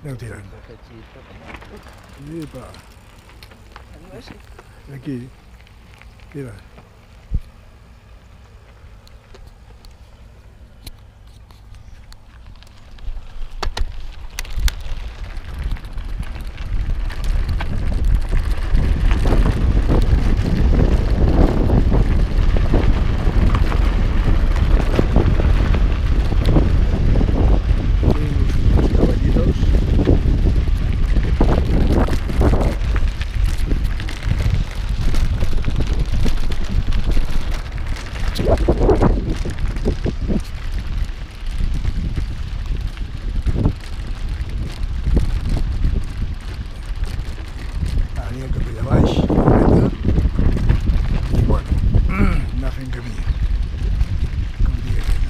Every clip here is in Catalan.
Aneu tirant. Epa. Aquí. Tira. Anem cap allà baix, i bueno, anar fent camí, com diria aquell.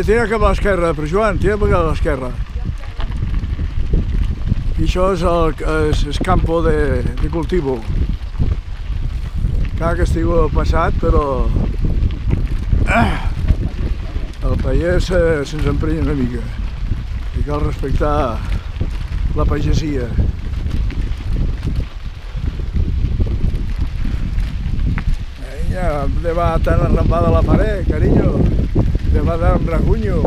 Tira cap a l'esquerra, però Joan, tira cap a l'esquerra. I això és el campo de cultivo. Encara que estigui passat, però el pagès se'ns emprenya una mica i cal respectar la pagesia. Te va tan arrambada la pared, cariño. Te va a dar un rasguño.